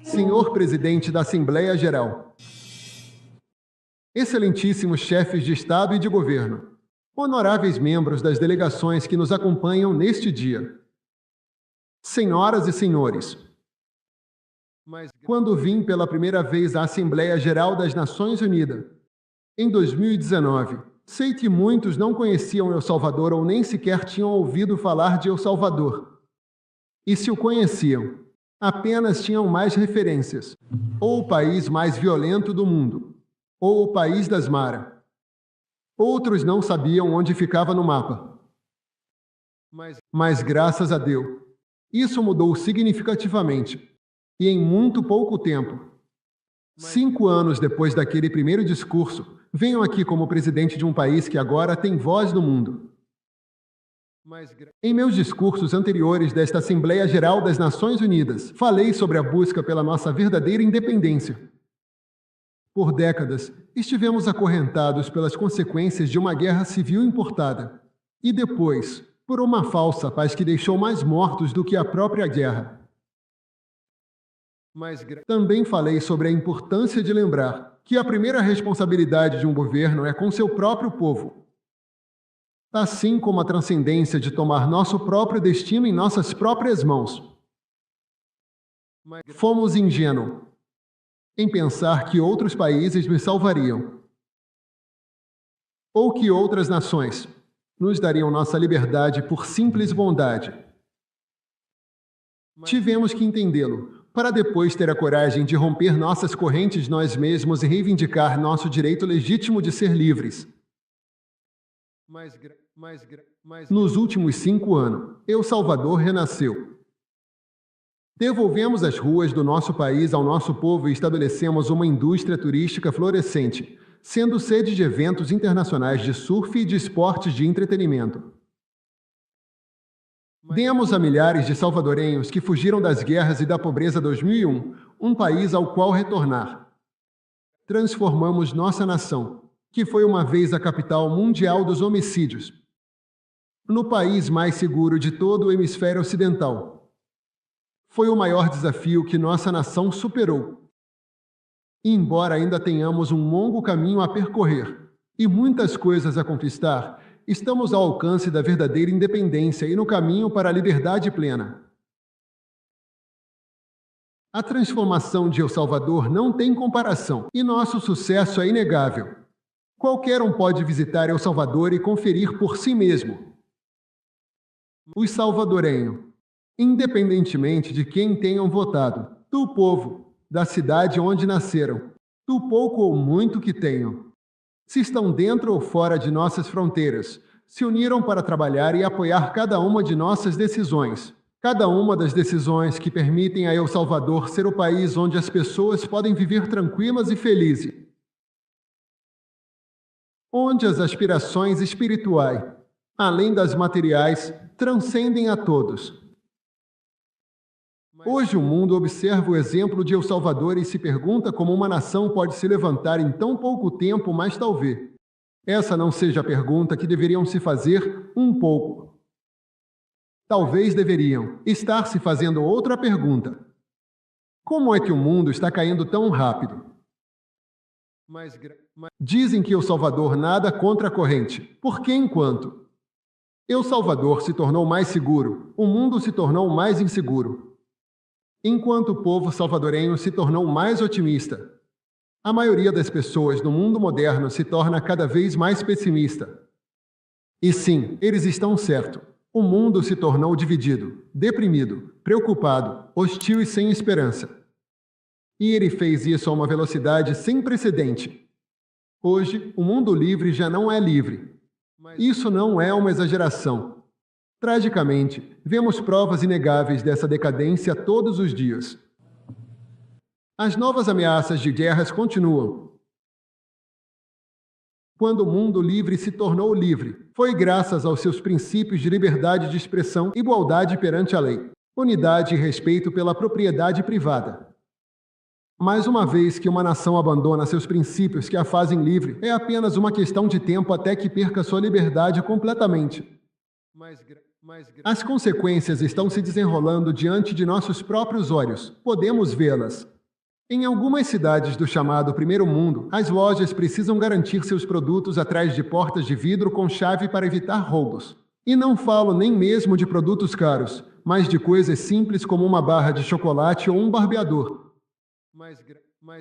Senhor Presidente da Assembleia Geral, excelentíssimos chefes de Estado e de Governo, honoráveis membros das delegações que nos acompanham neste dia, senhoras e senhores, quando vim pela primeira vez à Assembleia Geral das Nações Unidas, em 2019, sei que muitos não conheciam El Salvador ou nem sequer tinham ouvido falar de El Salvador. E se o conheciam, apenas tinham mais referências, ou o país mais violento do mundo, ou o país das Mara. Outros não sabiam onde ficava no mapa. Mas graças a Deus, isso mudou significativamente, e em muito pouco tempo. 5 anos depois daquele primeiro discurso, venho aqui como presidente de um país que agora tem voz no mundo. Em meus discursos anteriores desta Assembleia Geral das Nações Unidas, falei sobre a busca pela nossa verdadeira independência. Por décadas, estivemos acorrentados pelas consequências de uma guerra civil importada, e depois, por uma falsa paz que deixou mais mortos do que a própria guerra. Também falei sobre a importância de lembrar que a primeira responsabilidade de um governo é com seu próprio povo. Assim como a transcendência de tomar nosso próprio destino em nossas próprias mãos. Fomos ingênuos em pensar que outros países nos salvariam, ou que outras nações nos dariam nossa liberdade por simples bondade. Tivemos que entendê-lo, para depois ter a coragem de romper nossas correntes nós mesmos e reivindicar nosso direito legítimo de ser livres. Nos últimos 5 anos, El Salvador renasceu. Devolvemos as ruas do nosso país ao nosso povo e estabelecemos uma indústria turística florescente, sendo sede de eventos internacionais de surf e de esportes de entretenimento. Demos a milhares de salvadorenhos que fugiram das guerras e da pobreza 2001, um país ao qual retornar. Transformamos nossa nação, que foi uma vez a capital mundial dos homicídios, no país mais seguro de todo o hemisfério ocidental. Foi o maior desafio que nossa nação superou. E embora ainda tenhamos um longo caminho a percorrer e muitas coisas a conquistar, estamos ao alcance da verdadeira independência e no caminho para a liberdade plena. A transformação de El Salvador não tem comparação e nosso sucesso é inegável. Qualquer um pode visitar El Salvador e conferir por si mesmo. Os salvadorenhos, independentemente de quem tenham votado, do povo, da cidade onde nasceram, do pouco ou muito que tenham, se estão dentro ou fora de nossas fronteiras, se uniram para trabalhar e apoiar cada uma de nossas decisões. Cada uma das decisões que permitem a El Salvador ser o país onde as pessoas podem viver tranquilas e felizes. Onde as aspirações espirituais, além das materiais, transcendem a todos. Hoje o mundo observa o exemplo de El Salvador e se pergunta como uma nação pode se levantar em tão pouco tempo, mas talvez essa não seja a pergunta que deveriam se fazer um pouco. Talvez deveriam estar se fazendo outra pergunta. Como é que o mundo está caindo tão rápido? Dizem que El Salvador nada contra a corrente, porque enquanto El Salvador se tornou mais seguro, o mundo se tornou mais inseguro. Enquanto o povo salvadorenho se tornou mais otimista, a maioria das pessoas no mundo moderno se torna cada vez mais pessimista. E sim, eles estão certos. O mundo se tornou dividido, deprimido, preocupado, hostil e sem esperança. E ele fez isso a uma velocidade sem precedente. Hoje, o mundo livre já não é livre. Isso não é uma exageração. Tragicamente, vemos provas inegáveis dessa decadência todos os dias. As novas ameaças de guerras continuam. Quando o mundo livre se tornou livre, foi graças aos seus princípios de liberdade de expressão, igualdade perante a lei, unidade e respeito pela propriedade privada. Mas uma vez que uma nação abandona seus princípios que a fazem livre, é apenas uma questão de tempo até que perca sua liberdade completamente. As consequências estão se desenrolando diante de nossos próprios olhos. Podemos vê-las. Em algumas cidades do chamado Primeiro Mundo, as lojas precisam garantir seus produtos atrás de portas de vidro com chave para evitar roubos. E não falo nem mesmo de produtos caros, mas de coisas simples como uma barra de chocolate ou um barbeador.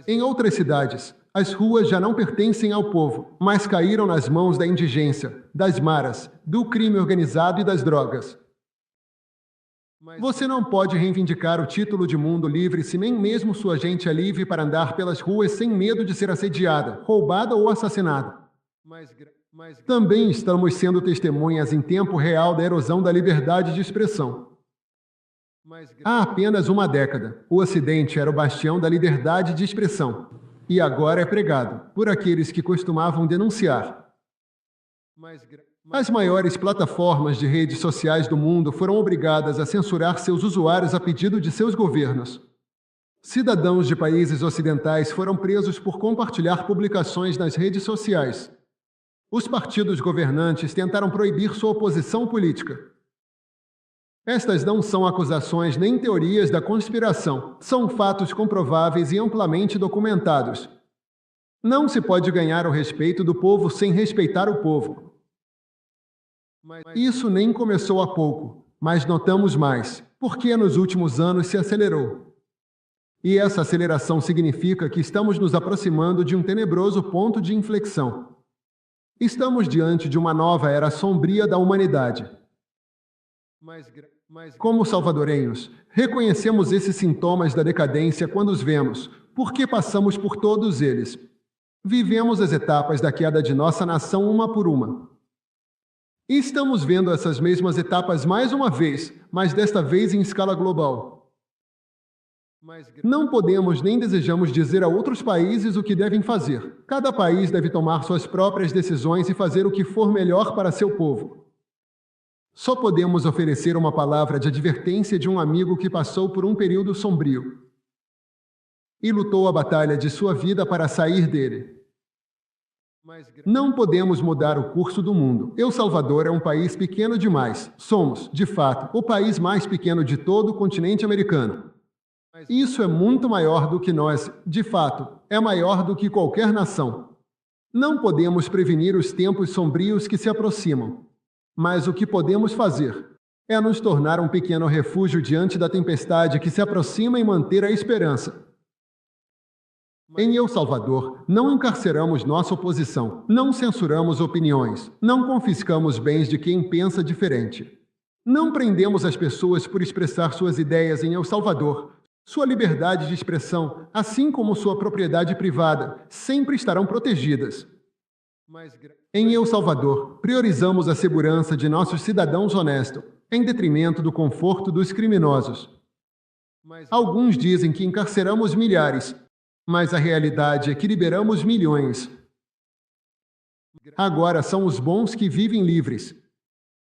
Em outras cidades, as ruas já não pertencem ao povo, mas caíram nas mãos da indigência, das maras, do crime organizado e das drogas. Você não pode reivindicar o título de mundo livre se nem mesmo sua gente é livre para andar pelas ruas sem medo de ser assediada, roubada ou assassinada. Também estamos sendo testemunhas em tempo real da erosão da liberdade de expressão. Há apenas uma década, o Ocidente era o bastião da liberdade de expressão. E agora é pregado por aqueles que costumavam denunciar. As maiores plataformas de redes sociais do mundo foram obrigadas a censurar seus usuários a pedido de seus governos. Cidadãos de países ocidentais foram presos por compartilhar publicações nas redes sociais. Os partidos governantes tentaram proibir sua oposição política. Estas não são acusações nem teorias da conspiração, são fatos comprováveis e amplamente documentados. Não se pode ganhar o respeito do povo sem respeitar o povo. Isso nem começou há pouco, mas notamos mais, porque nos últimos anos se acelerou. E essa aceleração significa que estamos nos aproximando de um tenebroso ponto de inflexão. Estamos diante de uma nova era sombria da humanidade. Como salvadorenhos, reconhecemos esses sintomas da decadência quando os vemos, porque passamos por todos eles. Vivemos as etapas da queda de nossa nação uma por uma. E estamos vendo essas mesmas etapas mais uma vez, mas desta vez em escala global. Não podemos nem desejamos dizer a outros países o que devem fazer. Cada país deve tomar suas próprias decisões e fazer o que for melhor para seu povo. Só podemos oferecer uma palavra de advertência de um amigo que passou por um período sombrio e lutou a batalha de sua vida para sair dele. Não podemos mudar o curso do mundo. El Salvador é um país pequeno demais. Somos, de fato, o país mais pequeno de todo o continente americano. Isso é muito maior do que nós, de fato, é maior do que qualquer nação. Não podemos prevenir os tempos sombrios que se aproximam. Mas o que podemos fazer é nos tornar um pequeno refúgio diante da tempestade que se aproxima e manter a esperança. Em El Salvador, não encarceramos nossa oposição, não censuramos opiniões, não confiscamos bens de quem pensa diferente. Não prendemos as pessoas por expressar suas ideias em El Salvador. Sua liberdade de expressão, assim como sua propriedade privada, sempre estarão protegidas. Em El Salvador, priorizamos a segurança de nossos cidadãos honestos, em detrimento do conforto dos criminosos. Alguns dizem que encarceramos milhares, mas a realidade é que liberamos milhões. Agora são os bons que vivem livres,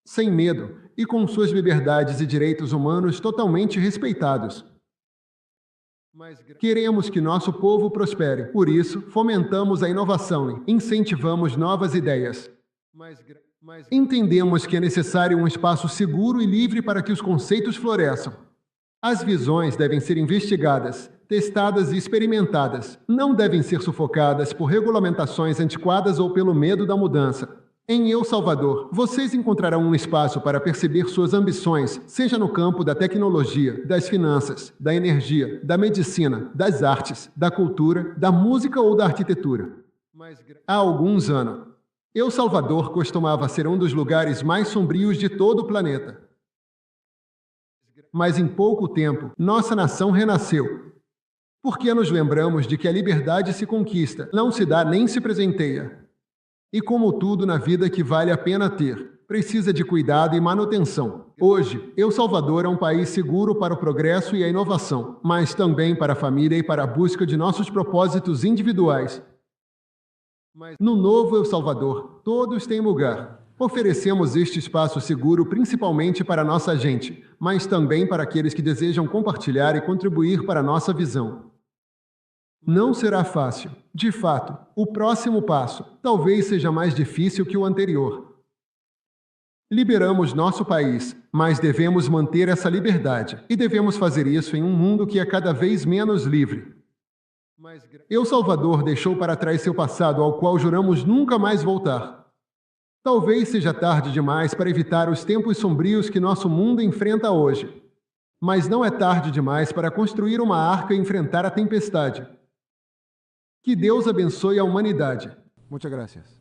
sem medo e com suas liberdades e direitos humanos totalmente respeitados. Queremos que nosso povo prospere, por isso, fomentamos a inovação e incentivamos novas ideias. Entendemos que é necessário um espaço seguro e livre para que os conceitos floresçam. As visões devem ser investigadas, testadas e experimentadas. Não devem ser sufocadas por regulamentações antiquadas ou pelo medo da mudança. Em El Salvador, vocês encontrarão um espaço para perceber suas ambições, seja no campo da tecnologia, das finanças, da energia, da medicina, das artes, da cultura, da música ou da arquitetura. Há alguns anos, El Salvador costumava ser um dos lugares mais sombrios de todo o planeta. Mas em pouco tempo, nossa nação renasceu. Porque nos lembramos de que a liberdade se conquista, não se dá nem se presenteia. E como tudo na vida que vale a pena ter, precisa de cuidado e manutenção. Hoje, El Salvador é um país seguro para o progresso e a inovação, mas também para a família e para a busca de nossos propósitos individuais. No novo El Salvador, todos têm lugar. Oferecemos este espaço seguro principalmente para nossa gente, mas também para aqueles que desejam compartilhar e contribuir para a nossa visão. Não será fácil. De fato, o próximo passo talvez seja mais difícil que o anterior. Liberamos nosso país, mas devemos manter essa liberdade, e devemos fazer isso em um mundo que é cada vez menos livre. El Salvador deixou para trás seu passado ao qual juramos nunca mais voltar. Talvez seja tarde demais para evitar os tempos sombrios que nosso mundo enfrenta hoje. Mas não é tarde demais para construir uma arca e enfrentar a tempestade. Que Deus abençoe a humanidade. Muchas gracias.